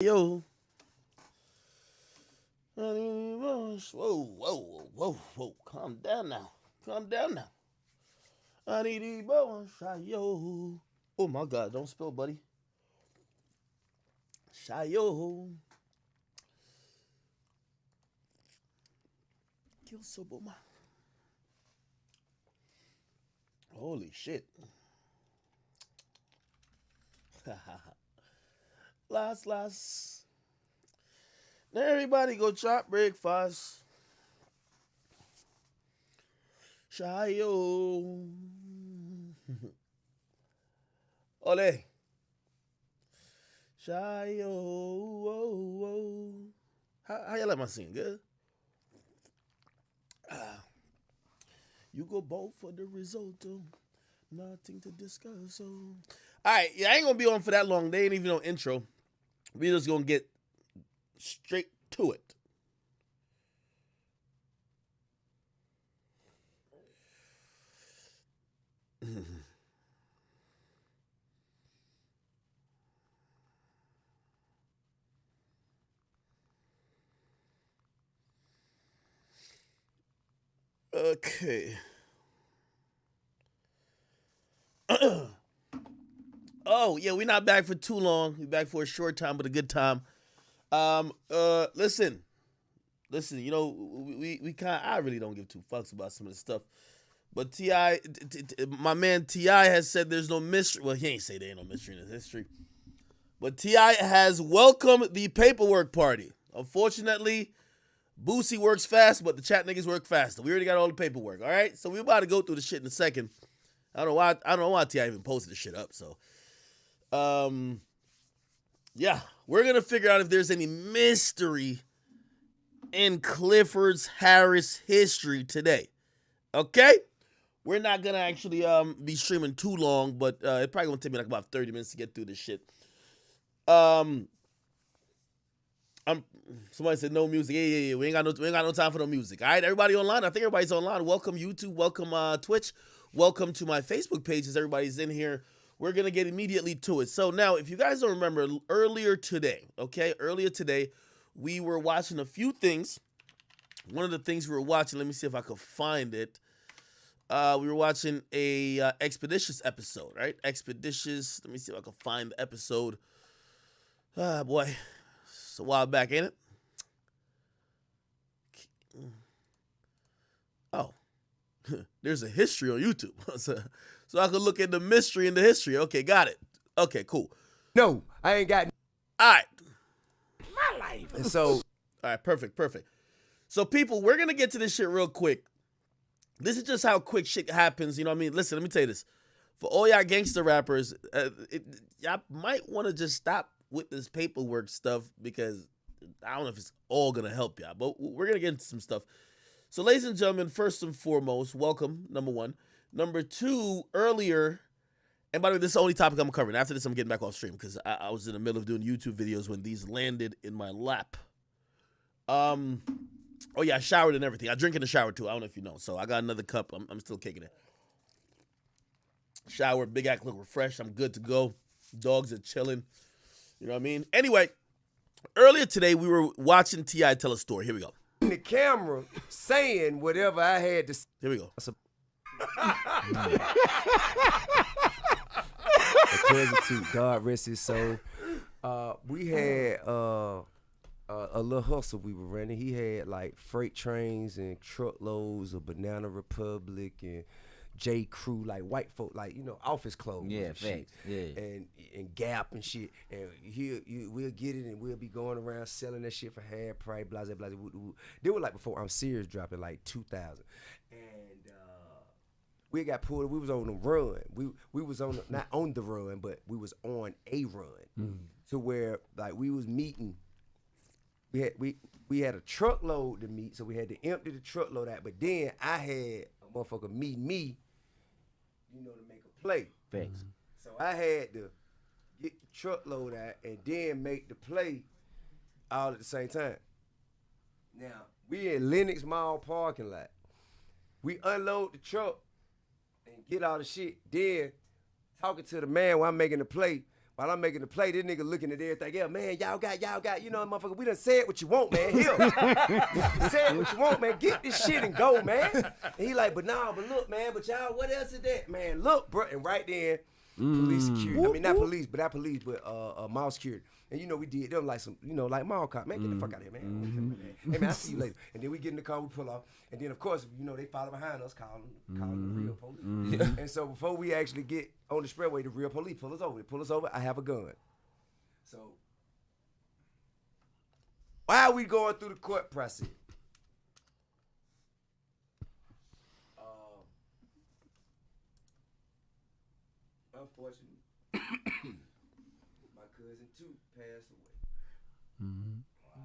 Yo. Whoa, whoa, whoa, whoa. Calm down now. Calm down now. I need Shayo. Oh my God, don't spill, buddy. Shayo. Kill Soboma. Holy shit. Last. Now everybody go chop breakfast. Shayo. Ole. Shayo. How you like my singing? Good? You go both for the risotto. Nothing to discuss. All right, yeah, I ain't gonna be on for that long. They ain't even no intro. We just gonna get straight to it. Okay. Oh, yeah, we're not back for too long. We're back for a short time, but a good time. Listen, you know, we kind I really don't give two fucks about some of this stuff. But T.I., my man T.I. has said there's no mystery. Well, he ain't say there ain't no mystery in his history. But T.I. has welcomed the paperwork party. Unfortunately, Boosie works fast, but the chat niggas work faster. We already got all the paperwork, all right? So we're about to go through the shit in a second. I don't know why T.I. even posted this shit up, so. Yeah, we're going to figure out if there's any mystery in Clifford's Harris history today. Okay? We're not going to actually be streaming too long, but it probably going to take me like about 30 minutes to get through this shit. Somebody said no music. Yeah. We ain't got no time for no music. All right, everybody online. I think everybody's online. Welcome YouTube. Welcome Twitch. Welcome to my Facebook pages. Everybody's in here. We're gonna get immediately to it. So now, if you guys don't remember, earlier today, we were watching a few things. One of the things we were watching, let me see if I could find it. We were watching a Expeditious episode, right? Expeditious. Let me see if I can find the episode. Ah, boy. It's a while back, ain't it? Oh. There's a history on YouTube. So I could look at the mystery and the history. Okay, got it. Okay, cool. No, I ain't got All right. my life. And so, all right, perfect. So people, we're going to get to this shit real quick. This is just how quick shit happens, you know what I mean? Listen, let me tell you this. For all y'all gangster rappers, y'all might want to just stop with this paperwork stuff because I don't know if it's all going to help y'all, but we're going to get into some stuff. So, ladies and gentlemen, first and foremost, welcome, number one. Number two, earlier, and by the way, this is the only topic I'm covering. After this, I'm getting back off stream because I was in the middle of doing YouTube videos when these landed in my lap. Oh yeah, I showered and everything. I drink in the shower too. I don't know if you know. So I got another cup. I'm still kicking it. Shower, big act, look refreshed. I'm good to go. Dogs are chilling. You know what I mean? Anyway, earlier today, we were watching T.I. tell a story. Here we go. in the camera saying whatever I had to say. Here we go. Cousin too, God rest his soul. We had a little hustle we were running. He had like freight trains and truckloads of Banana Republic and J. Crew, like white folk, like, you know, office clothes. Yeah, and shit. Yeah. And Gap and shit. And we'll get it and we'll be going around selling that shit for half price, blah, blah, blah. They were like before I'm serious dropping like 2000. And we got pulled. We was on the run. We was on not on the run, but we was on a run to where like we was meeting. We had a truckload to meet, so we had to empty the truckload out. But then I had a motherfucker meet me, you know, to make a play. Thanks. So I had to get the truckload out and then make the play all at the same time. Now we in Lenox Mall parking lot. We unload the truck and get all the shit. Then talking to the man while I'm making the play, While I'm making the play, this nigga looking at everything. Yeah, man, y'all got, you know, motherfucker, we done said what you want, man. Here. Said what you want, man. Get this shit and go, man. And he like, but look, man, but y'all, what else is that? Man, look, bro. And right then, police security. I mean, not police, but mall security. And you know, we did them like some, you know, like mall cop. Man, get the fuck out of here, man. Hey, man, I'll see you later. And then we get in the car, we pull off. And then, of course, you know, they follow behind us, calling the real police. And so before we actually get on the expressway, the real police pull us over. They pull us over, I have a gun. So while we going through the court process, unfortunately, my cousin Toot passed away.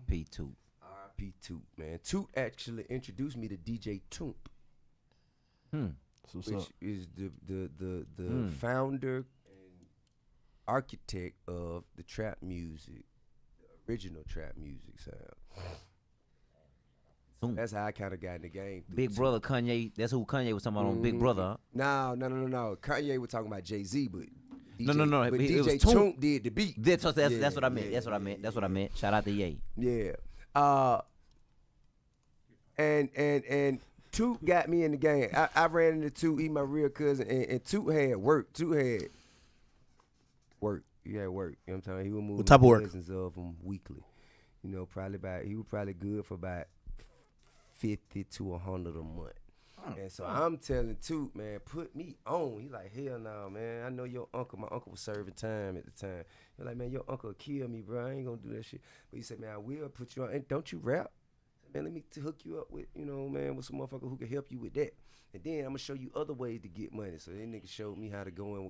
P2. R.I.P. Toot, man. Toot actually introduced me to DJ Toomp, which is the founder and architect of the trap music, the original trap music sound. That's how I kind of got in the game. Big Brother Kanye. That's who Kanye was talking about on Big Brother. Huh? No. Kanye was talking about Jay-Z, but No. But It DJ was Toomp. Toomp did the beat. That's what I meant. That's what I meant. Shout out to Ye. Yeah. And Toot got me in the game. I ran into Toot, he my real cousin, and Toot had work. He had work. You know what I'm telling you? He would move What type of work? dozens of them weekly. You know, he was probably good for about 50 to 100 a month. And so I'm telling Toot, man, put me on. He like, hell no, man. I know your uncle. My uncle was serving time at the time. He's like, man, your uncle will kill me, bro. I ain't gonna do that shit. But he said, man, I will put you on. And don't you rap? Man, let me hook you up with, you know, man, with some motherfucker who can help you with that. And then I'm gonna show you other ways to get money. So that nigga showed me how to go in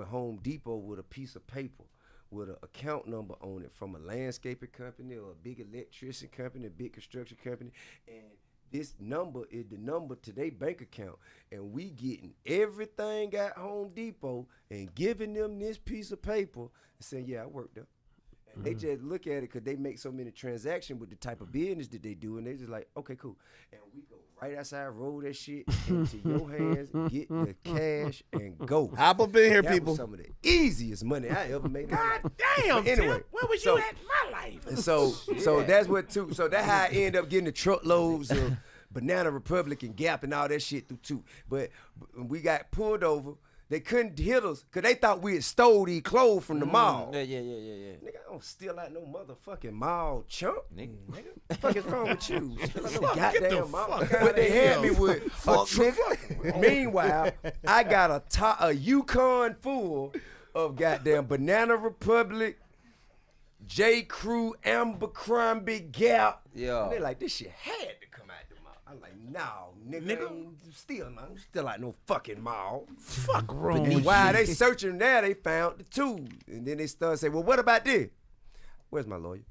Home Depot with a piece of paper with an account number on it from a landscaping company or a big electrician company, a big construction company, and this number is the number to their bank account, and we getting everything at Home Depot and giving them this piece of paper and saying, yeah, I worked there. And they just look at it because they make so many transactions with the type of business that they do, and they just like, okay, cool. And we go right outside, roll that shit into your hands, get the cash, and go. Hop up in here, That people. was some of the easiest money I ever made. God damn, But anyway, Tim, where was you at in my life? and so that's what Toot. So that's how I end up getting the truckloads of Banana Republic and Gap and all that shit through Toot. But we got pulled over. They couldn't hit us because they thought we had stole these clothes from the mall. Yeah. Nigga, I don't steal out no motherfucking mall, chump. Nigga. What the fuck is wrong with you? Steal out no Get the goddamn mall. fuck But outta they here. had me with a trick. Meanwhile, I got a Yukon full of goddamn Banana Republic, J. Crew, Abercrombie, Gap. Yeah. And they like, this shit had to come out the mall. I'm like, no, nigga. I'm still out no fucking mall. Fuck wrong And with while you. they searching there, they found the tools. And then they started saying, well, what about this? Where's my lawyer?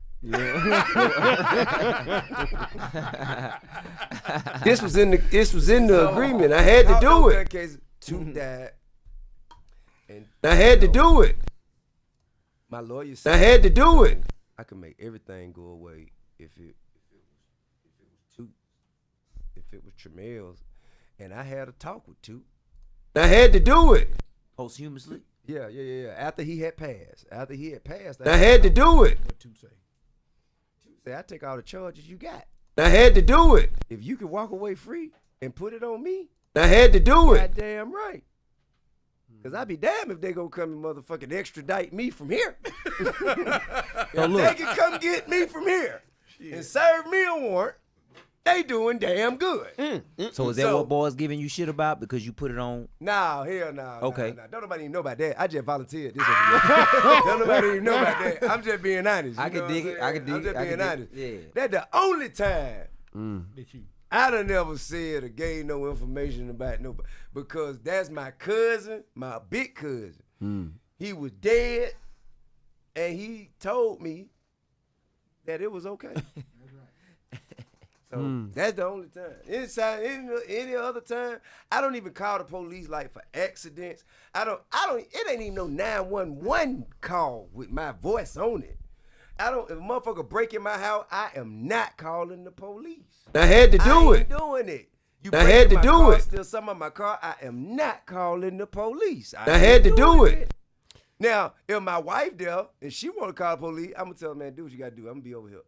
This was in the agreement. I had to do it. Toot died. And I had to do it. My lawyer said I had to do it. I could make everything go away if it was Toot, if it was Tramel's. And I had a talk with Toot. I had to do it. Posthumously. Yeah. After he had passed. I had to do it. What Toot say? Toot said, I take all the charges you got. I had to do it. If you could walk away free and put it on me, I had to do it. Goddamn right. Because I'd be damned if they gonna come and motherfucking extradite me from here. If they can come get me from here and serve me a warrant, they doing damn good. So is that what boys giving you shit about because you put it on? No, hell no. Okay. No. Don't nobody even know about that. I just volunteered this. Don't nobody even know about that. I'm just being honest. I can dig it. I'm just being honest. Yeah. That's the only time Did you? I done never said or gave no information about nobody because that's my cousin, my big cousin. He was dead, and he told me that it was okay. So that's the only time. Any other time, I don't even call the police like for accidents. It ain't even no 911 call with my voice on it. If a motherfucker break in my house, I am not calling the police. I had to do it. Doing it. You I had to do it. Steal some of my car, I am not calling the police. I had to do it. Now, if my wife there and she want to call the police, I'm gonna tell her, man, do what you gotta do. I'm gonna be over here.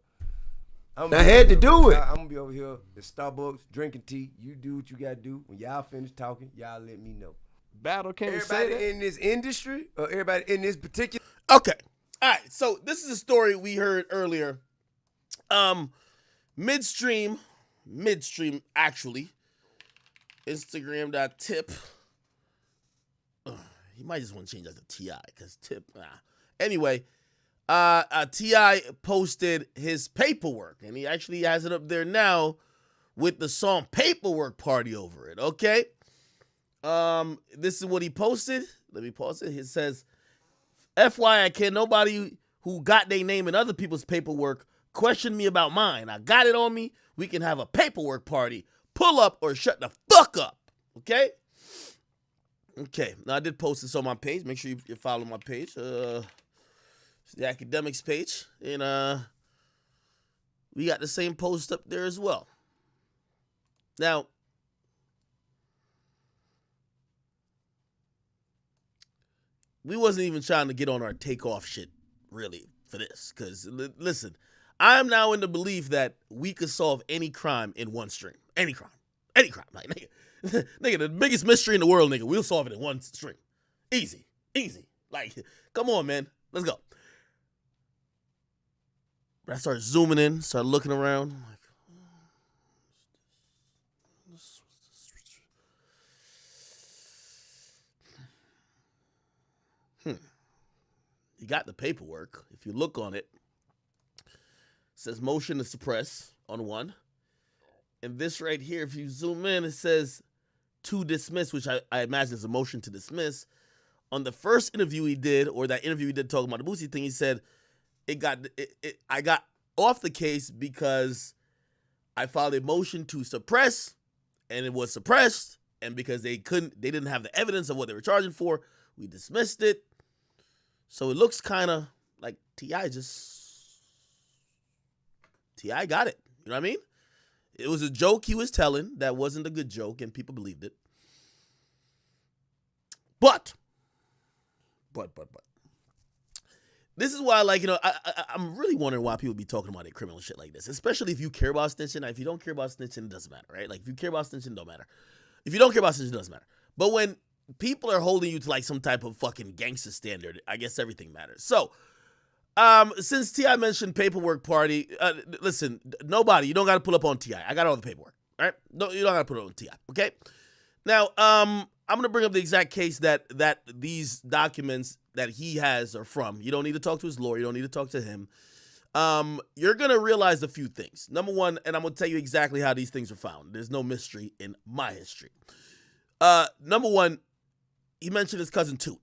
I had to do it. I'm gonna be over here at Starbucks drinking tea. You do what you gotta do. When y'all finish talking, y'all let me know. Battle can't say Everybody that. in this industry or everybody in this particular. Okay. All right. So this is a story we heard earlier. Midstream actually. Instagram.tip. You might just want to change that to T.I. because tip. Anyway, T.I. posted his paperwork, and he actually has it up there now with the song Paperwork Party over it, okay? This is what he posted. Let me pause it. It says, FYI, can nobody who got their name in other people's paperwork question me about mine. I got it on me. We can have a paperwork party. Pull up or shut the fuck up, okay? Okay, now I did post this on my page. Make sure you follow my page. It's the academics page. And we got the same post up there as well. Now, we wasn't even trying to get on our takeoff shit, really, for this. Because, listen, I am now in the belief that we could solve any crime in one stream. Any crime. Any crime. Like, nigga, the biggest mystery in the world, nigga, we'll solve it in one stream. Easy. Easy. Like, come on, man. Let's go. But I started zooming in, started looking around. I'm like, You got the paperwork. If you look on it, it says motion to suppress on one. And this right here, if you zoom in, it says to dismiss, which I imagine is a motion to dismiss. On the first interview he did, or that interview he did talking about the Boosie thing, he said, I got off the case because I filed a motion to suppress, and it was suppressed, and because they didn't have the evidence of what they were charging for, we dismissed it. So it looks kind of like T.I. got it. You know what I mean? It was a joke he was telling that wasn't a good joke, and people believed it. But. This is why, like, you know, I'm really wondering why people be talking about it criminal shit like this, especially if you care about snitching. Now, if you don't care about snitching, it doesn't matter, right? Like, if you care about snitching, it don't matter. If you don't care about snitching, it doesn't matter. But when people are holding you to, like, some type of fucking gangster standard, I guess everything matters. So, since T.I. mentioned paperwork party, listen, nobody, you don't got to pull up on T.I. I got all the paperwork, all right? No, you don't got to put it on T.I., okay? Now, I'm going to bring up the exact case that these documents that he has are from. You don't need to talk to his lawyer. You don't need to talk to him. You're going to realize a few things. Number one, and I'm going to tell you exactly how these things are found. There's no mystery in my history. Number one, he mentioned his cousin Toot.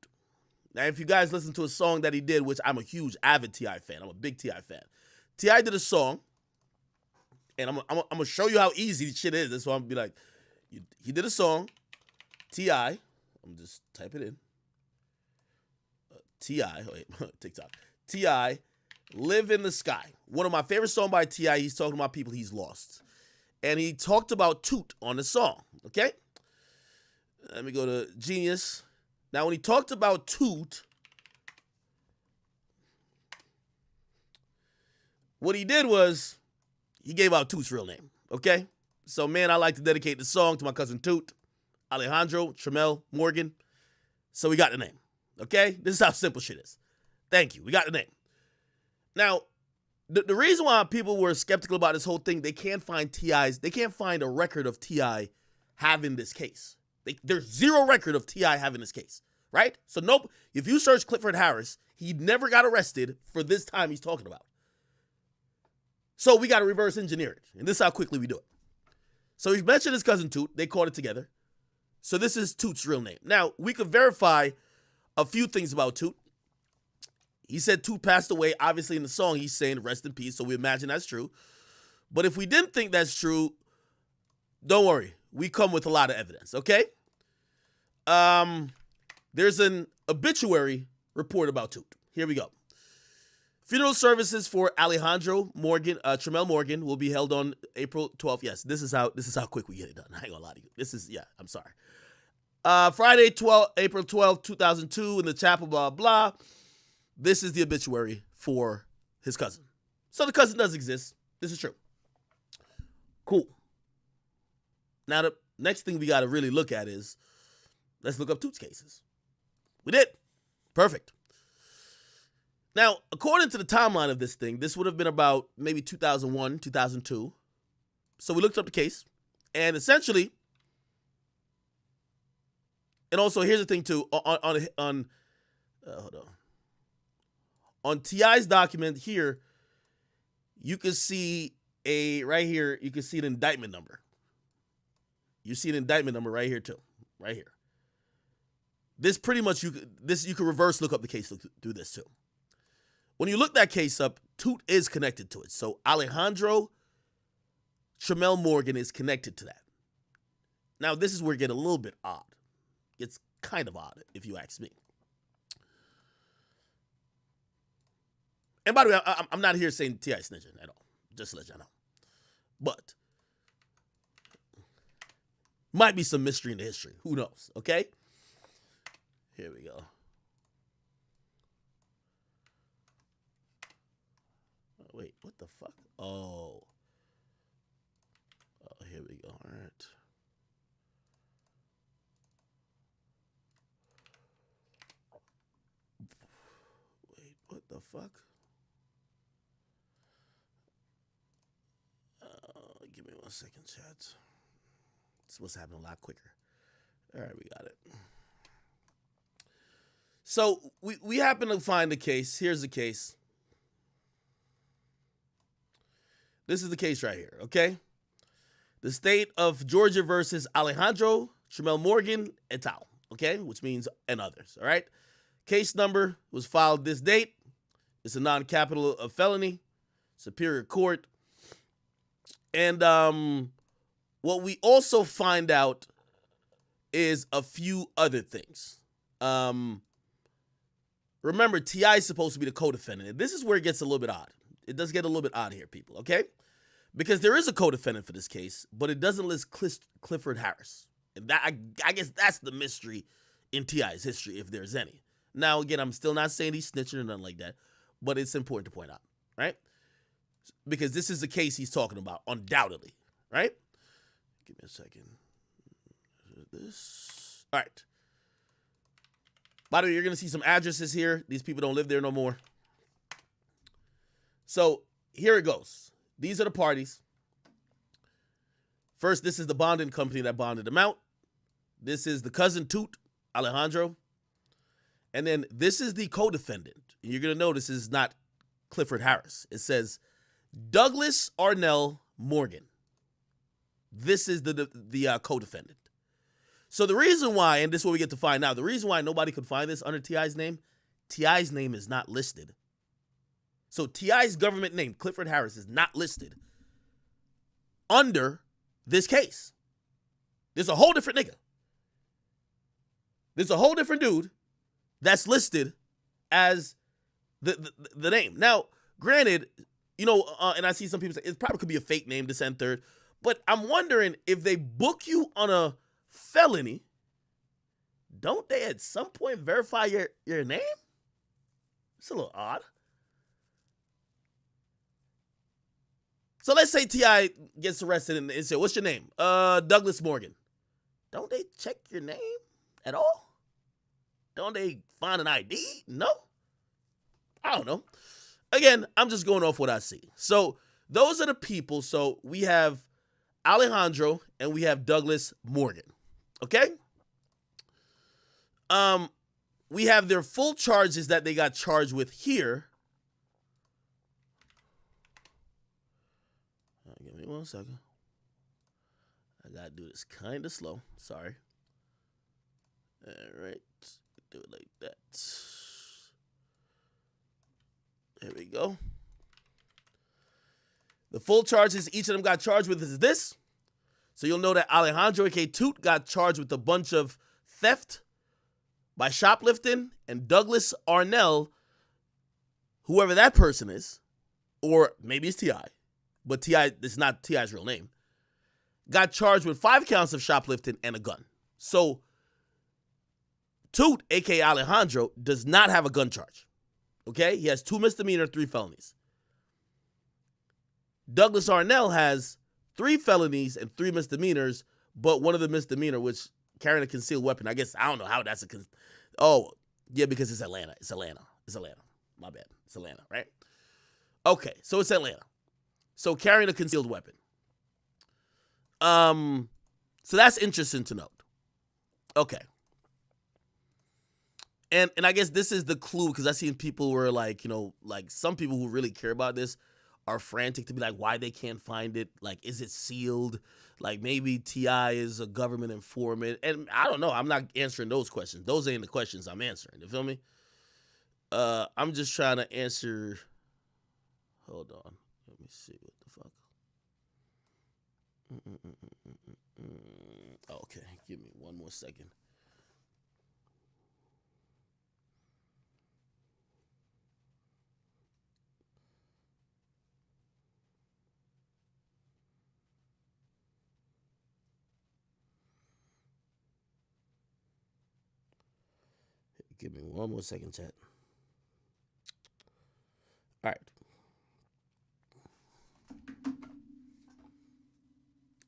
Now, if you guys listen to a song that he did, which I'm a huge avid T.I. fan. I'm a big T.I. fan. T.I. did a song, and I'm going to show you how easy this shit is. That's why I'm going to be like, he did a song, T.I. I'm going to just type it in. T.I. Wait, TikTok. T.I. Live in the Sky. One of my favorite songs by T.I. He's talking about people he's lost. And he talked about Toot on the song, okay? Let me go to Genius. Now, when he talked about Toot, what he did was he gave out Toot's real name, okay? So, man, I like to dedicate the song to my cousin Toot, Alejandro Tremel Morgan. So we got the name, okay? This is how simple shit is. Thank you. We got the name. Now, the reason why people were skeptical about this whole thing, they can't find a record of T.I. having this case. There's zero record of T.I. having this case, right? So nope, if you search Clifford Harris, he never got arrested for this time he's talking about. So we got to reverse engineer it, and this is how quickly we do it. So he mentioned his cousin Toot. They called it together. So this is Toot's real name. Now, we could verify a few things about Toot. He said Toot passed away. Obviously, in the song, he's saying rest in peace, so we imagine that's true. But if we didn't think that's true, don't worry. We come with a lot of evidence, okay? There's an obituary report about Toot. Here we go. Funeral services for Alejandro Morgan, Tremel Morgan, will be held on April 12th. Yes, this is how quick we get it done. I ain't gonna lie to you. I'm sorry. Friday, April 12th, 2002, in the chapel, blah, blah. This is the obituary for his cousin. So the cousin does exist. This is true. Cool. Now, the next thing we got to really look at is, let's look up Toot's cases. We did. Perfect. Now, according to the timeline of this thing, this would have been about maybe 2001, 2002. So we looked up the case, and essentially, and also here's the thing too, on T.I.'s document here, you can see right here, you can see an indictment number. You see an indictment number right here too, right here. This pretty much, you can reverse look up the case through this too. When you look that case up, Toot is connected to it. So Alejandro Tramel Morgan is connected to that. Now, this is where it gets a little bit odd. It's kind of odd, if you ask me. And by the way, I'm not here saying T.I. snitching at all. Just to let y'all know. But might be some mystery in the history. Who knows, okay? Here we go. Wait, what the fuck? Oh, here we go. All right. Wait, what the fuck? Give me 1 second, chat. This was happening a lot quicker. All right, we got it. So we happen to find the case. Here's the case. This is the case right here, okay? The state of Georgia versus Alejandro Tramel Morgan et al., okay? Which means and others, all right? Case number was filed this date. It's a non-capital felony, Superior Court. And what we also find out is a few other things. Remember, T.I. is supposed to be the co-defendant. And this is where it gets a little bit odd. It does get a little bit odd here, people, okay? Because there is a co-defendant for this case, but it doesn't list Clifford Harris. And that I guess that's the mystery in T.I.'s history, if there's any. Now, again, I'm still not saying he's snitching or nothing like that, but it's important to point out, right? Because this is the case he's talking about, undoubtedly, right? Give me a second. This. All right. By the way, you're going to see some addresses here. These people don't live there no more. So here it goes. These are the parties. First, this is the bonding company that bonded them out. This is the cousin Toot, Alejandro. And then this is the co-defendant. And you're going to notice this is not Clifford Harris. It says Douglas Arnell Morgan. This is the co-defendant. So the reason why, and this is what we get to find out, the reason why nobody could find this under T.I.'s name is not listed. So T.I.'s government name, Clifford Harris, is not listed under this case. There's a whole different nigga. There's a whole different dude that's listed as the name. Now, granted, you know, and I see some people say it probably could be a fake name, this and third, but I'm wondering if they book you on a felony, don't they at some point verify your name? It's a little odd. So let's say T.I. gets arrested and say, what's your name? Douglas Morgan. Don't they check your name at all? Don't they find an ID? No? I don't know. Again, I'm just going off what I see. So those are the people. So we have Alejandro and we have Douglas Morgan. Okay? We have their full charges that they got charged with here. Give me 1 second. I gotta do this kind of slow. Sorry. All right. Do it like that. There we go. The full charges each of them got charged with is this. So you'll know that Alejandro, a.k.a. Toot, got charged with a bunch of theft by shoplifting, and Douglas Arnell, whoever that person is, or maybe it's T.I., but T.I., it's not T.I.'s real name, got charged with 5 counts of shoplifting and a gun. So Toot, a.k.a. Alejandro, does not have a gun charge. Okay? He has 2 misdemeanor, 3 felonies. Douglas Arnell has 3 felonies and 3 misdemeanors, but one of the misdemeanor, which carrying a concealed weapon, I guess, I don't know how that's oh, yeah, because it's Atlanta. It's Atlanta. My bad. It's Atlanta, right? Okay, so it's Atlanta. So carrying a concealed weapon. So that's interesting to note. Okay. And I guess this is the clue, because I've seen people where, like, you know, like some people who really care about this are frantic to be like, why they can't find it? Like, is it sealed? Like, maybe T.I. is a government informant. And I don't know. I'm not answering those questions. Those ain't the questions I'm answering. You feel me? I'm just trying to answer. Hold on. Let me see what the fuck. Okay. Give me one more second. Give me one more second, chat. All right.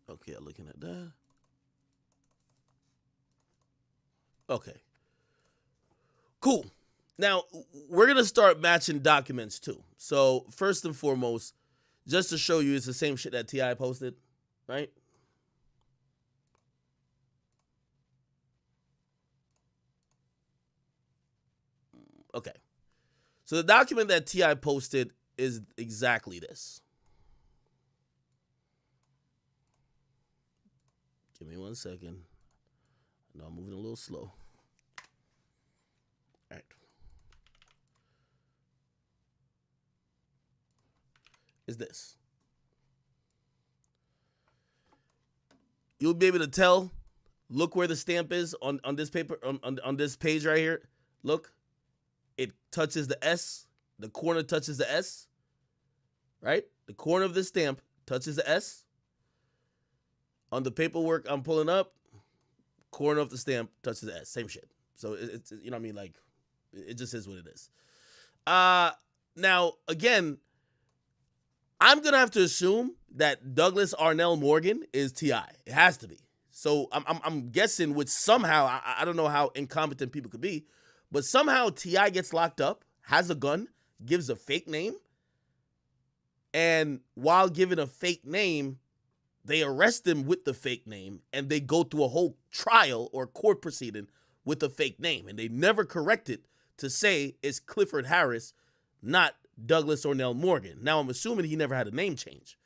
Okay, I'm looking at that. Okay. Cool. Now, we're going to start matching documents, too. So, first and foremost, just to show you, it's the same shit that T.I. posted, right? Okay. So the document that T.I. posted is exactly this. Give me 1 second. I know I'm moving a little slow. All right. Is this. You'll be able to tell. Look where the stamp is on this paper, on this page right here. Look. It touches the S. The corner touches the S. Right? The corner of the stamp touches the S. On the paperwork I'm pulling up, corner of the stamp touches the S. Same shit. So it's, you know what I mean? Like, it just is what it is. Now, again, I'm going to have to assume that Douglas Arnell Morgan is T.I. It has to be. So I'm guessing with somehow, I don't know how incompetent people could be, but somehow T.I. gets locked up, has a gun, gives a fake name, and while giving a fake name, they arrest him with the fake name, and they go through a whole trial or court proceeding with a fake name, and they never correct it to say it's Clifford Harris, not Douglas Arnell Morgan. Now, I'm assuming he never had a name change.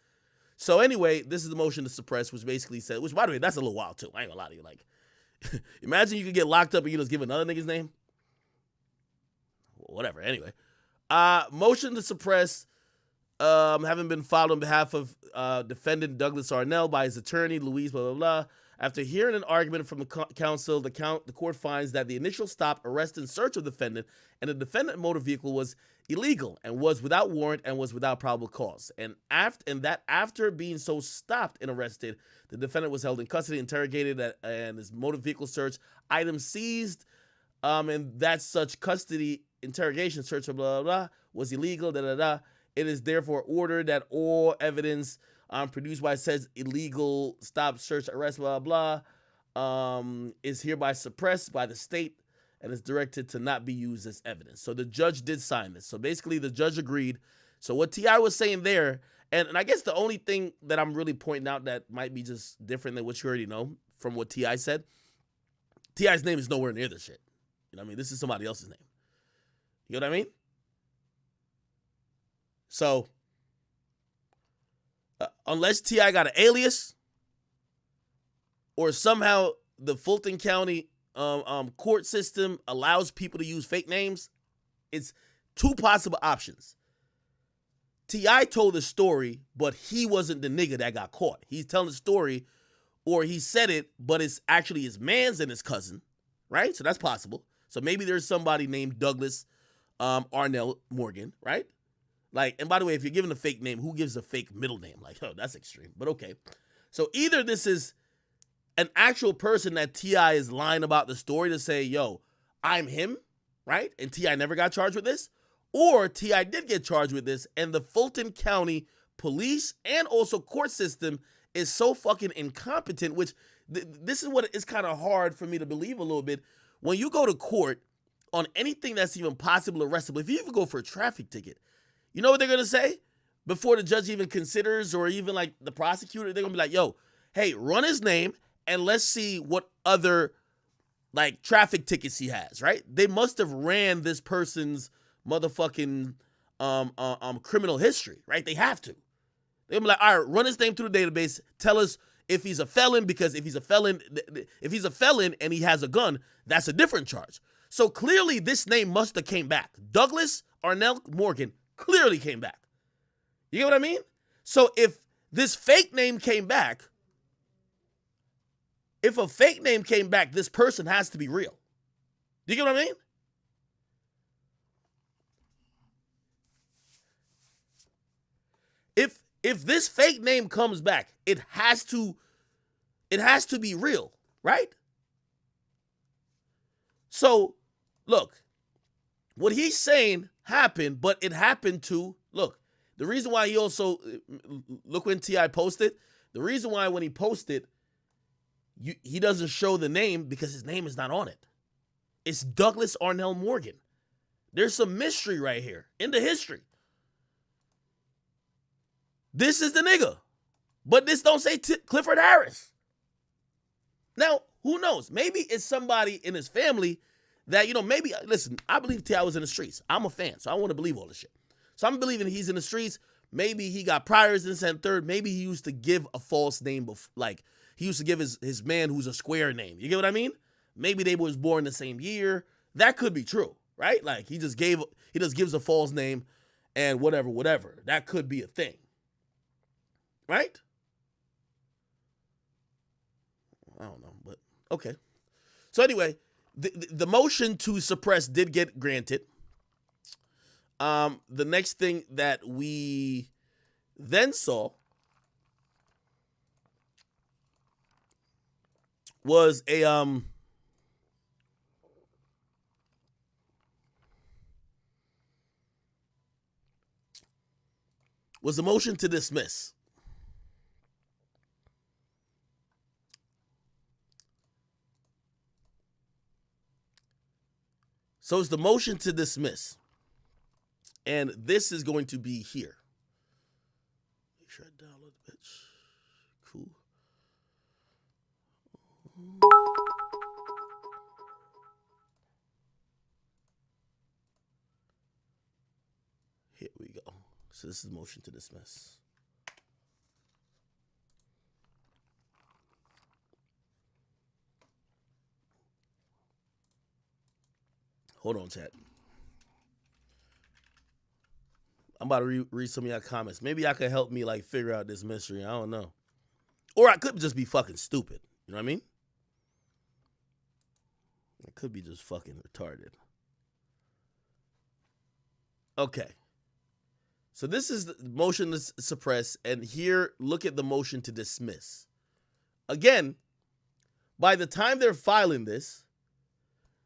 So anyway, this is the motion to suppress, which basically said, which, by the way, that's a little wild, too. I ain't gonna lie to you. Like, imagine you could get locked up and you just give another nigga's name. Whatever. Anyway, motion to suppress having been filed on behalf of defendant Douglas Arnell by his attorney, Louise, blah, blah, blah. After hearing an argument from the counsel, the court finds that the initial stop, arrest, and search of the defendant and the defendant motor vehicle was illegal and was without warrant and was without probable cause. And after being so stopped and arrested, the defendant was held in custody, interrogated, and his motor vehicle search, items seized, and that such custody interrogation search, blah, blah, blah, was illegal, da, da, da. It is therefore ordered that all evidence produced by says illegal stop, search, arrest, blah, blah, is hereby suppressed by the state and is directed to not be used as evidence. So the judge did sign this. So basically the judge agreed. So what T.I. was saying there, and I guess the only thing that I'm really pointing out that might be just different than what you already know from what T.I. said, T.I.'s name is nowhere near this shit. You know what I mean? This is somebody else's name. You know what I mean? So, unless T.I. got an alias, or somehow the Fulton County court system allows people to use fake names, it's two possible options. T.I. told the story, but he wasn't the nigga that got caught. He's telling the story, or he said it, but it's actually his man's and his cousin, right? So that's possible. So maybe there's somebody named Douglas Arnell Morgan, right? Like, and by the way, if you're giving a fake name, who gives a fake middle name? Like, oh, that's extreme, but okay. So either this is an actual person that T.I. is lying about the story to say, yo, I'm him, right? And T.I. never got charged with this. Or T.I. did get charged with this, and the Fulton County police and also court system is so fucking incompetent, which this is what is kind of hard for me to believe a little bit. When you go to court on anything that's even possible arrestable, if you even go for a traffic ticket, you know what they're going to say? Before the judge even considers, or even like the prosecutor, they're going to be like, yo, hey, run his name and let's see what other like traffic tickets he has, right? They must have ran this person's motherfucking criminal history, right? They have to. They'll be like, all right, run his name through the database. Tell us if he's a felon, because if he's a felon and he has a gun, that's a different charge. So clearly this name must have came back. Douglas Arnell Morgan clearly came back. You get what I mean? So if this fake name came back, if a fake name came back, this person has to be real. Do you get what I mean? If this fake name comes back, it has to be real, right? So, look, what he's saying happened, but it happened to, look, the reason why he also, look when T.I. posted, the reason why when he posted, he doesn't show the name because his name is not on it. It's Douglas Arnell Morgan. There's some mystery right here in the history. This is the nigga. But this don't say Clifford Harris. Now, who knows? Maybe it's somebody in his family that, maybe, listen, I believe T.I. was in the streets. I'm a fan, so I want to believe all this shit. So I'm believing he's in the streets. Maybe he got priors in and third. Maybe he used to give a false name, like he used to give his man who's a square name. You get what I mean? Maybe they was born the same year. That could be true, right? Like he just gives a false name and whatever. That could be a thing. Right? I don't know, but okay. So anyway, the motion to suppress did get granted. The next thing that we then saw was a motion to dismiss. So it's the motion to dismiss. And this is going to be here. Make sure I download the bitch. Cool. Here we go. So this is the motion to dismiss. Hold on, chat. I'm about to read some of your comments. Maybe y'all could help me like figure out this mystery. I don't know. Or I could just be fucking stupid. You know what I mean? I could be just fucking retarded. Okay. So this is the motion to suppress, and here, look at the motion to dismiss. Again, by the time they're filing this,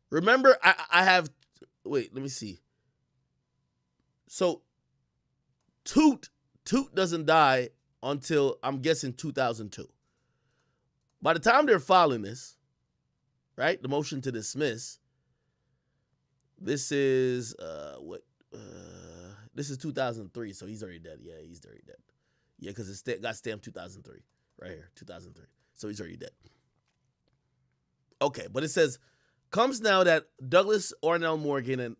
remember, I have, wait, let me see. So, Toot doesn't die until, I'm guessing, 2002. By the time they're filing this, right, the motion to dismiss, this is, this is 2003, so he's already dead. Yeah, he's already dead. Yeah, because it got stamped 2003, right here, 2003. So he's already dead. Okay, but it says, comes now that Douglas Arnell Morgan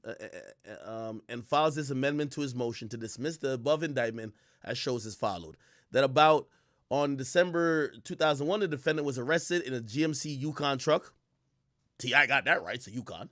and files this amendment to his motion to dismiss the above indictment as shows as followed. That about on December 2001, the defendant was arrested in a GMC Yukon truck. T.I. got that right, it's a Yukon.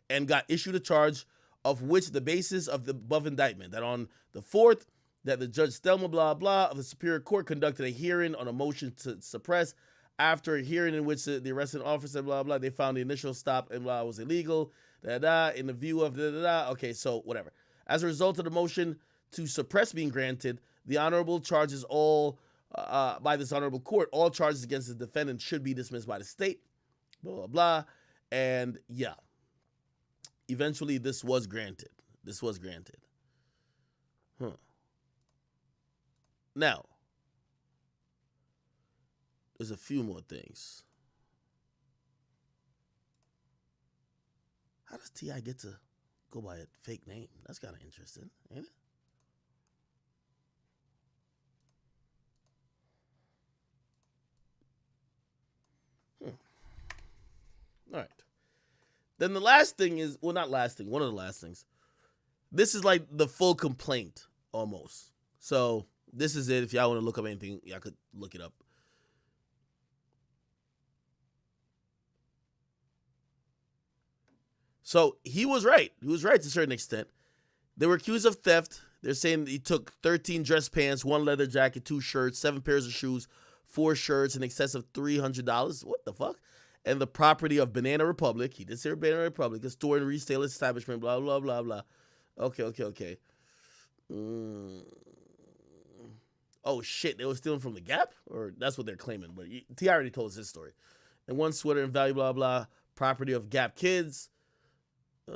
And got issued a charge of which the basis of the above indictment. That on the 4th, that the Judge Stelma blah blah of the Superior Court conducted a hearing on a motion to suppress. After a hearing in which the arresting officer, blah, blah, they found the initial stop and blah was illegal, in the view of Okay, so whatever. As a result of the motion to suppress being granted, the honorable charges all, by this honorable court, all charges against the defendant should be dismissed by the state, blah, blah, blah. And yeah. eventually this was granted. This was granted. Now, there's a few more things. How does T.I. get to go by a fake name? That's kind of interesting, ain't it? All right. Then the last thing is, well, not last thing, one of the last things. This is like the full complaint almost. So this is it. If y'all want to look up anything, y'all could look it up. So he was right. He was right to a certain extent. They were accused of theft. They're saying he took 13 dress pants, 1 leather jacket, 2 shirts, 7 pairs of shoes, 4 shirts, in excess of $300. What the fuck? And the property of Banana Republic. He did say Banana Republic, a store and resale establishment, blah, blah, blah, blah. Okay. Oh, shit. They were stealing from the Gap? Or that's what they're claiming. But T.I. already told us his story. And 1 sweater in value, blah, blah. Property of Gap Kids. 2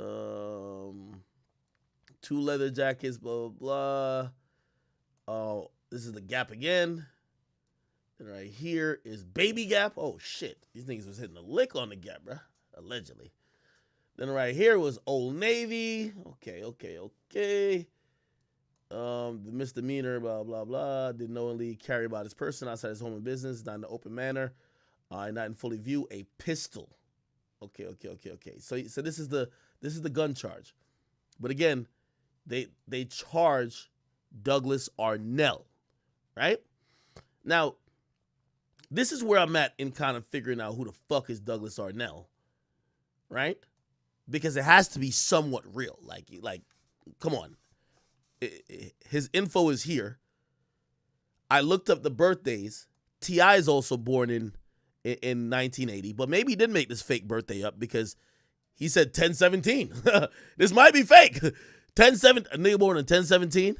leather jackets, blah, blah, blah. Oh, this is the Gap again. And right here is Baby Gap. Oh, shit. These niggas was hitting a lick on the Gap, bruh. Allegedly. Then right here was Old Navy. Okay. The misdemeanor, blah, blah, blah. Did knowingly carry about his person outside his home and business, not in the open manner. Not in fully view. A pistol. Okay. So this is the gun charge. But again, they charge Douglas Arnell, right? Now, this is where I'm at in kind of figuring out who the fuck is Douglas Arnell, right? Because it has to be somewhat real. Like, come on. His info is here. I looked up the birthdays. T.I. is also born in 1980, but maybe he didn't make this fake birthday up because he said 1017. This might be fake. 10-7, a nigga born in 1017.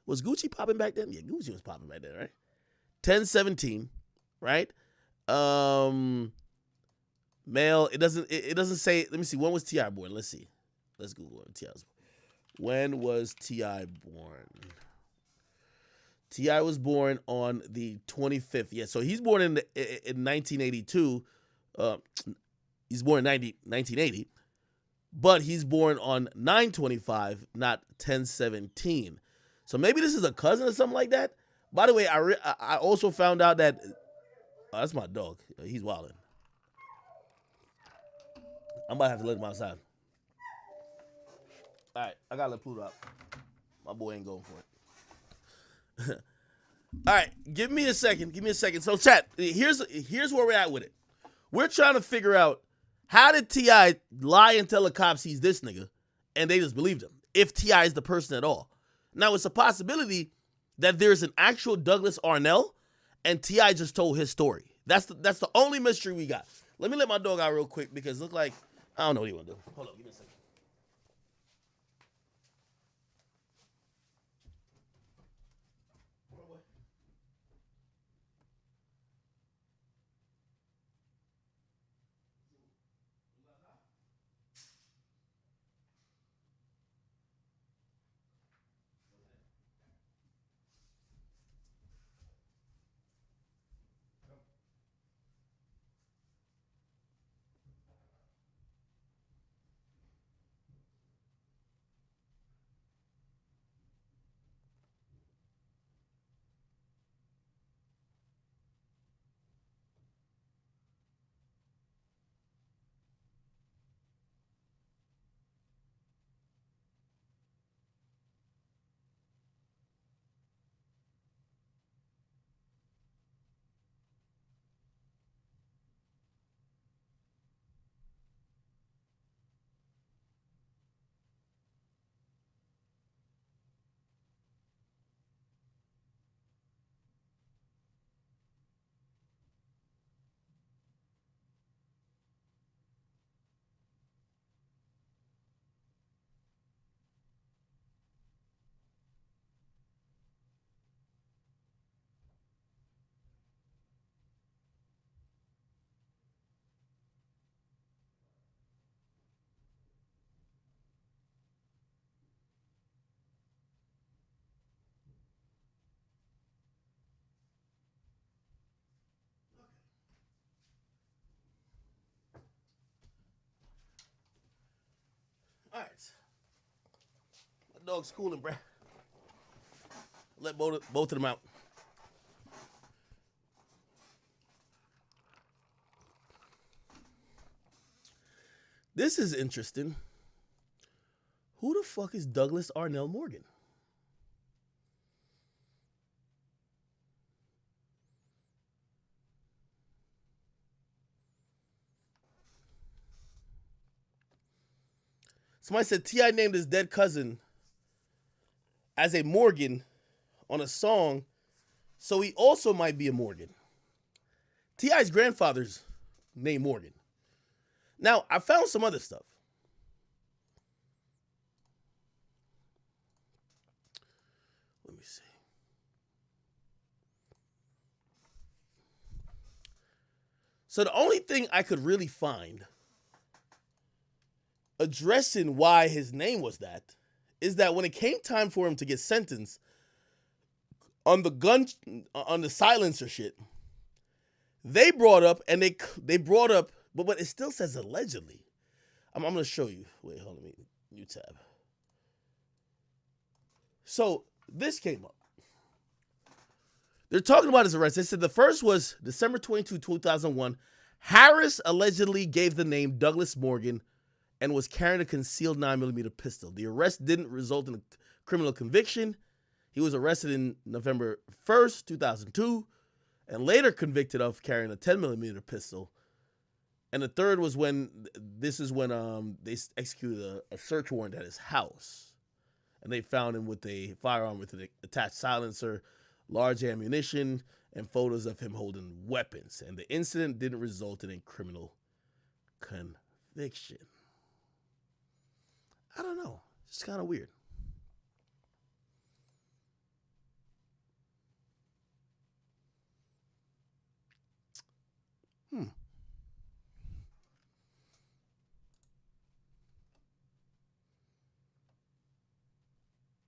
Was Gucci popping back then? Yeah, Gucci was popping back then, right? 1017, right? Male. It doesn't say. Let me see. When was T.I. born? Let's see. Let's Google when T.I. was born. When was T.I. born? T.I. was born on the 25th. Yeah, so he's born in 1982. He's born in 1980, but he's born on 9/25, not 10/17. So maybe this is a cousin or something like that. By the way, I also found out that that's my dog. He's wilding. I'm about to have to let him outside. All right, I gotta let Pluto out. My boy ain't going for it. All right, give me a second. So, chat, here's where we're at with it. We're trying to figure out how did T.I. lie and tell the cops he's this nigga, and they just believed him, if T.I. is the person at all. Now, it's a possibility that there's an actual Douglas Arnell, and T.I. just told his story. That's the only mystery we got. Let me let my dog out real quick, because it look like, I don't know what he want to do. Hold on, give me a second. All right. My dog's cooling, bruh. Let both of them out. This is interesting. Who the fuck is Douglas Arnell Morgan? Somebody said T.I. named his dead cousin as a Morgan on a song, so he also might be a Morgan. T.I.'s grandfather's named Morgan. Now, I found some other stuff. Let me see. So the only thing I could really find addressing why his name was that is that when it came time for him to get sentenced on the silencer shit, they brought up but it still says allegedly. I'm going to show you. Wait, hold on, let me new tab. So this came up. They're talking about his arrest. They said the first was December 22, 2001. Harris allegedly gave the name Douglas Morgan and was carrying a concealed 9mm pistol. The arrest didn't result in a criminal conviction. He was arrested in November 1st, 2002, and later convicted of carrying a 10mm pistol. And the third was when they executed a search warrant at his house. And they found him with a firearm with an attached silencer, large ammunition, and photos of him holding weapons. And the incident didn't result in a criminal conviction. I don't know. It's kind of weird.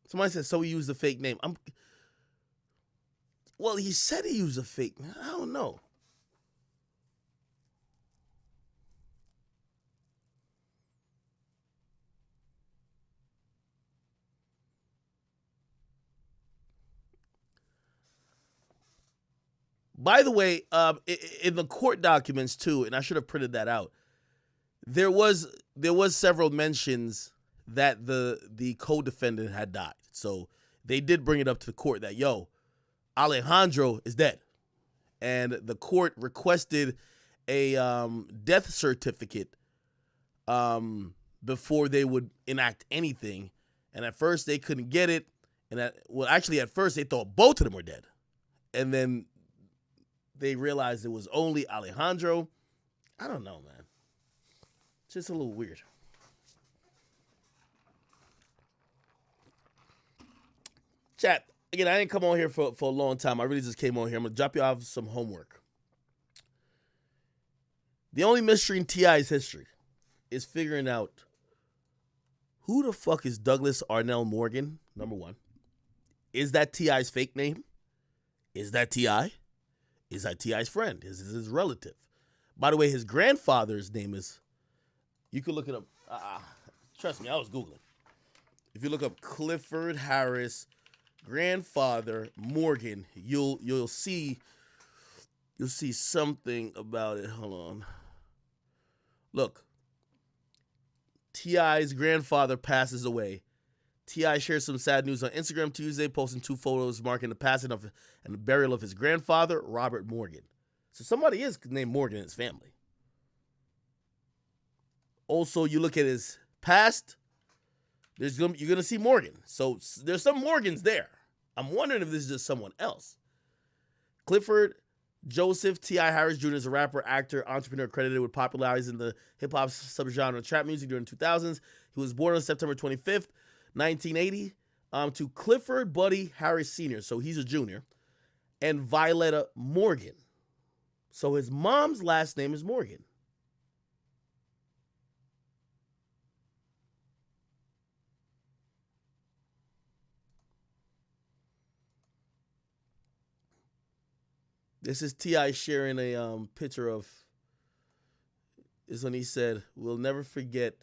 Somebody said, so he used a fake name. Well, he said he used a fake name. I don't know. By the way, in the court documents too, and I should have printed that out, there was several mentions that the co-defendant had died. So they did bring it up to the court that, yo, Alejandro is dead. And the court requested a death certificate before they would enact anything. And at first they couldn't get it. And at first they thought both of them were dead. And then they realized it was only Alejandro. I don't know, man. It's just a little weird. Chat, again, I didn't come on here for a long time. I really just came on here. I'm going to drop you off some homework. The only mystery in T.I.'s history is figuring out who the fuck is Douglas Arnell Morgan, number one. Is that T.I.'s fake name? Is that T.I.? Is that T.I.'s friend? Is his relative? By the way, his grandfather's name is, you can look it up. Trust me, I was Googling. If you look up Clifford Harris grandfather Morgan, you'll see something about it. Hold on. Look. T.I.'s grandfather passes away. T.I. shares some sad news on Instagram Tuesday, posting 2 photos marking the passing of and the burial of his grandfather, Robert Morgan. So somebody is named Morgan in his family. Also, you look at his past, you're gonna see Morgan. So there's some Morgans there. I'm wondering if this is just someone else. Clifford Joseph T.I. Harris Jr. is a rapper, actor, entrepreneur credited with popularizing the hip-hop subgenre trap music during the 2000s. He was born on September 25th, 1980, to Clifford Buddy Harris Sr., so he's a junior, and Violetta Morgan. So his mom's last name is Morgan. This is T.I. sharing a picture of, is when he said, we'll never forget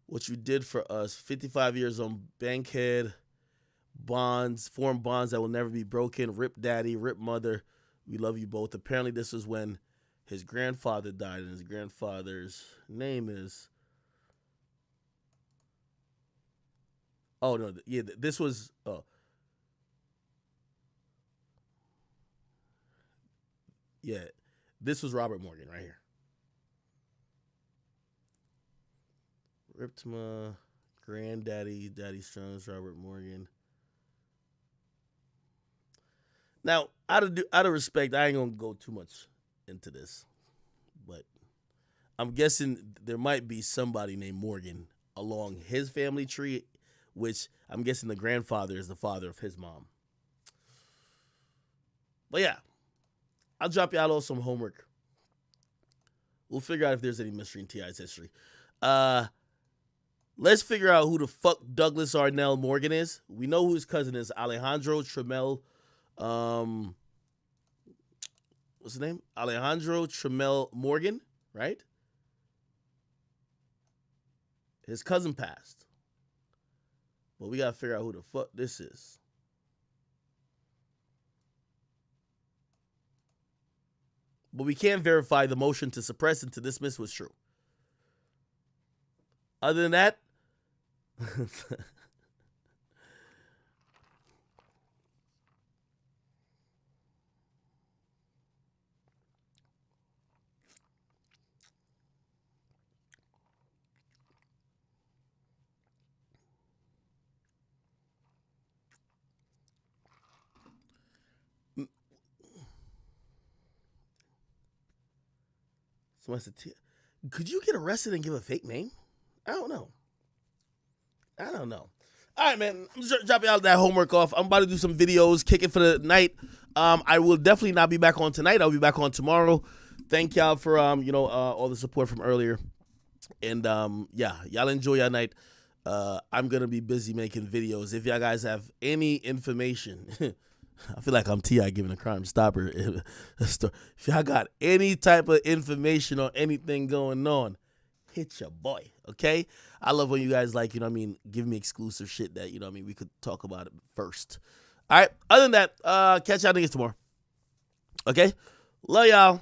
what you did for us. 55 years on Bankhead, bonds, foreign bonds that will never be broken. Rip daddy, rip mother. We love you both. Apparently this was when his grandfather died, and his grandfather's name is... Oh, no. Yeah, this was... Oh. Yeah, this was Robert Morgan right here. Ripped my granddaddy, Daddy Strong's Robert Morgan. Now, out of respect, I ain't gonna go too much into this, but I'm guessing there might be somebody named Morgan along his family tree, which I'm guessing the grandfather is the father of his mom. But yeah, I'll drop y'all all some homework. We'll figure out if there's any mystery in T.I.'s history. Let's figure out who the fuck Douglas Arnell Morgan is. We know who his cousin is, Alejandro Tremel. What's his name? Alejandro Tremel Morgan, right? His cousin passed. But we gotta figure out who the fuck this is. But we can't verify the motion to suppress and to dismiss was true. Other than that, someone said, could you get arrested and give a fake name? I don't know. All right, man. I'm just dropping out that homework off. I'm about to do some videos, kick it for the night. I will definitely not be back on tonight. I'll be back on tomorrow. Thank y'all for all the support from earlier. And yeah, y'all enjoy your night. I'm gonna be busy making videos. If y'all guys have any information, I feel like I'm T.I. giving a Crime Stopper. If y'all got any type of information or anything going on, hit your boy, okay? I love when you guys give me exclusive shit that, we could talk about it first. All right, other than that, catch y'all niggas tomorrow, okay? Love y'all.